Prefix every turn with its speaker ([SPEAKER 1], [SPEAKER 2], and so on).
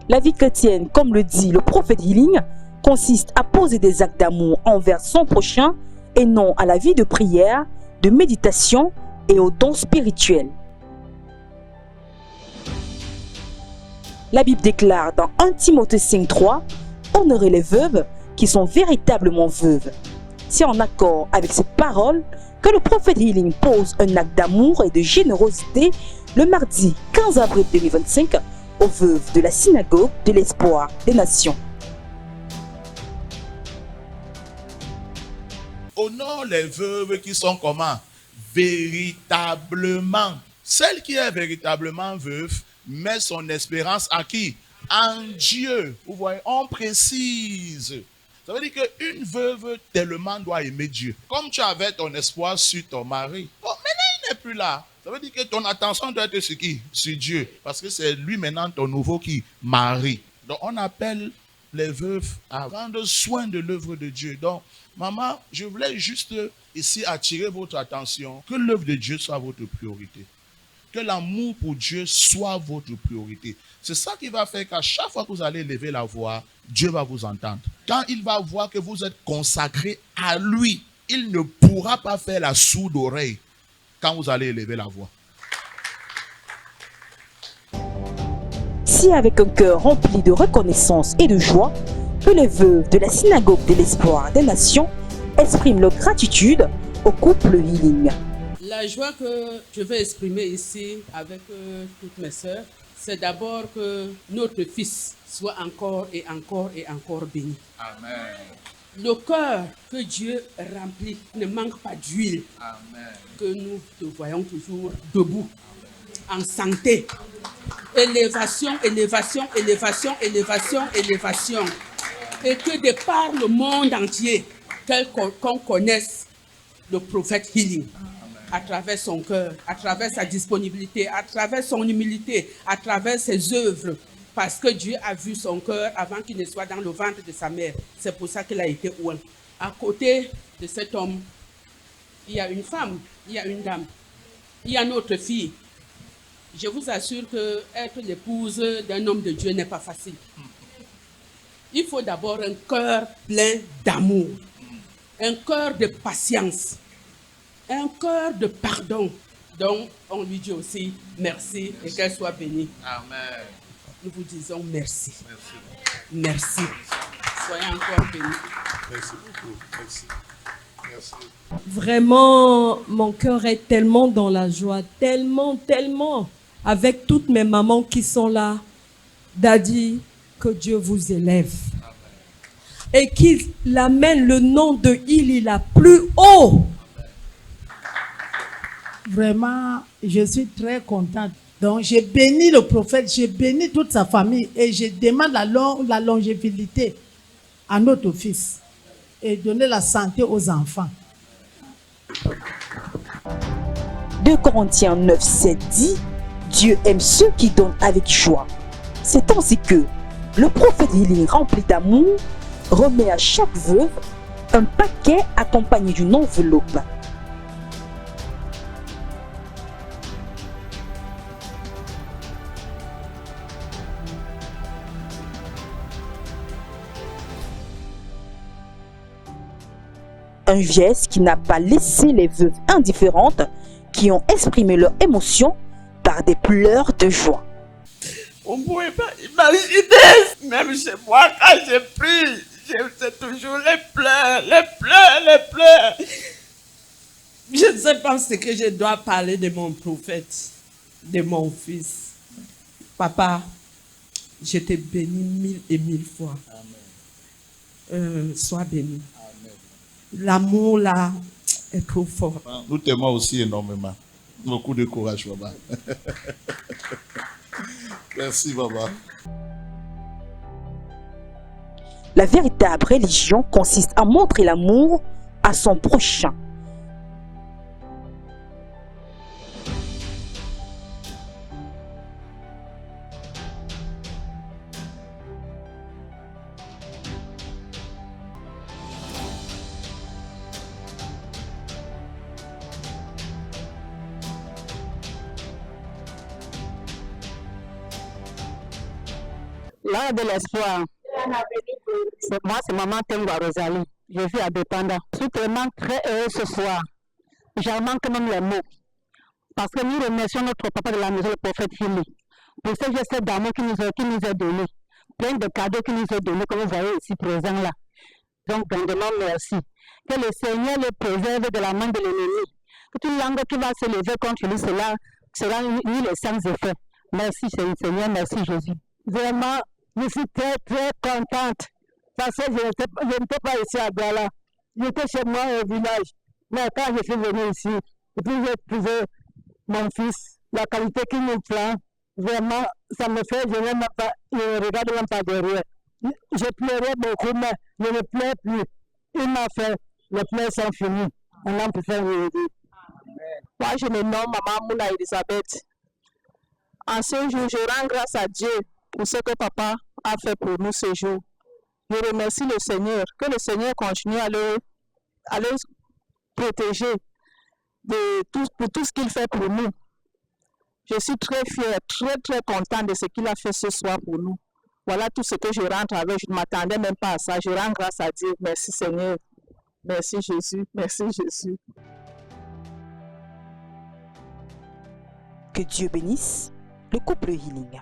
[SPEAKER 1] La vie chrétienne, comme le dit le prophète Healing, consiste à poser des actes d'amour envers son prochain et non à la vie de prière, de méditation et aux dons spirituels. La Bible déclare dans 1 Timothée 5,3 « Honorez les veuves qui sont véritablement veuves ». C'est en accord avec cette parole que le prophète Healing pose un acte d'amour et de générosité le mardi 15 avril 2025 aux veuves de la synagogue de l'espoir des nations.
[SPEAKER 2] Honore les veuves qui sont comment? Véritablement. Celle qui est véritablement veuve met son espérance à qui? En Dieu. Vous voyez, on précise. Ça veut dire qu'une veuve tellement doit aimer Dieu. Comme tu avais ton espoir sur ton mari. Bon, maintenant il n'est plus là. Ça veut dire que ton attention doit être sur qui? Sur Dieu. Parce que c'est lui maintenant ton nouveau qui? Mari. Donc on appelle les veuves à prendre soin de l'œuvre de Dieu. Donc, maman, je voulais juste ici attirer votre attention. Que l'œuvre de Dieu soit votre priorité. Que l'amour pour Dieu soit votre priorité. C'est ça qui va faire qu'à chaque fois que vous allez lever la voix, Dieu va vous entendre. Quand il va voir que vous êtes consacré à lui, il ne pourra pas faire la sourde oreille quand vous allez élever la voix.
[SPEAKER 1] Si avec un cœur rempli de reconnaissance et de joie, que les veuves de la synagogue de l'espoir des nations expriment leur gratitude au couple Healing.
[SPEAKER 3] La joie que je vais exprimer ici avec toutes mes sœurs, c'est d'abord que notre fils soit encore et encore et encore béni.
[SPEAKER 2] Amen.
[SPEAKER 3] Le cœur que Dieu remplit ne manque pas d'huile.
[SPEAKER 2] Amen.
[SPEAKER 3] Que nous te voyons toujours debout, en santé. Élévation, élévation, élévation, élévation, élévation. Et que de par le monde entier, qu'on connaisse le prophète Healing. À travers son cœur, à travers sa disponibilité, à travers son humilité, à travers ses œuvres. Parce que Dieu a vu son cœur avant qu'il ne soit dans le ventre de sa mère. C'est pour ça qu'il a été oint. À côté de cet homme, il y a une femme, il y a une dame, il y a notre fille. Je vous assure que être l'épouse d'un homme de Dieu n'est pas facile. Il faut d'abord un cœur plein d'amour, un cœur de patience, un cœur de pardon. Donc, on lui dit aussi merci et qu'elle soit bénie.
[SPEAKER 2] Amen.
[SPEAKER 3] Nous vous disons merci.
[SPEAKER 2] Merci.
[SPEAKER 3] Merci. Soyez encore bénis.
[SPEAKER 2] Merci beaucoup. Merci. Merci.
[SPEAKER 4] Vraiment, mon cœur est tellement dans la joie, tellement, tellement, avec toutes mes mamans qui sont là. Daddy, que Dieu vous élève. Et qu'il amène le nom de Hilila plus haut.
[SPEAKER 5] Vraiment, je suis très contente. Donc, j'ai béni le prophète, j'ai béni toute sa famille et je demande la longévité à notre fils et donner la santé aux enfants.
[SPEAKER 1] 2 Corinthiens 9,7 dit « Dieu aime ceux qui donnent avec joie ». C'est ainsi que le prophète Healing rempli d'amour remet à chaque veuve un paquet accompagné d'une enveloppe. Un geste qui n'a pas laissé les veuves indifférentes qui ont exprimé leur émotion par des pleurs de joie.
[SPEAKER 3] On ne pouvait pas imaginer, même chez moi, quand j'ai pris, c'est toujours les pleurs, les pleurs, les pleurs. Je ne sais pas ce que je dois parler de mon prophète, de mon fils. Papa, je te bénis 1000 et 1000 fois. Sois béni. L'amour là est trop fort.
[SPEAKER 2] Nous t'aimons aussi énormément. Beaucoup de courage, maman. Merci, maman.
[SPEAKER 1] La véritable religion consiste à montrer l'amour à son prochain.
[SPEAKER 6] L'heure de l'espoir. Moi, c'est maman Tengwa Rosalie. Je vis à Dépenda. Je suis vraiment très heureux ce soir. J'en manque même les mots. Parce que nous remercions notre papa de la maison, le prophète Fili, pour ce geste d'amour qu'il nous a donné. Plein de cadeaux qu'il nous a donné, comme vous voyez ici présent là. Donc, grandement merci. Que le Seigneur le préserve de la main de l'ennemi. Que toute langue qui va se lever contre lui, cela sera mis les sans effets. Merci Seigneur, merci Jésus. Vraiment, je suis très très contente. Parce que je n'étais pas ici à Douala. J'étais chez moi au village. Mais quand je suis venu ici, et puis j'ai trouvé mon fils, la qualité qu'il nous prend, vraiment, ça me fait, je ne regarde même pas derrière. Je pleurais beaucoup, mais je ne pleure plus. Il m'a fait le pleurs sans fini. On en peut faire une idée. Moi, je me nomme Maman Mouna Elisabeth. En ce jour, je rends grâce à Dieu pour ce que Papa a fait pour nous ce jour. Je remercie le Seigneur, que le Seigneur continue à le protéger pour tout ce qu'il fait pour nous. Je suis très fière, très très contente de ce qu'il a fait ce soir pour nous. Voilà tout ce que je rentre avec. Je ne m'attendais même pas à ça. Je rends grâce à Dieu. Merci Seigneur. Merci Jésus. Merci Jésus.
[SPEAKER 1] Que Dieu bénisse le couple Healing.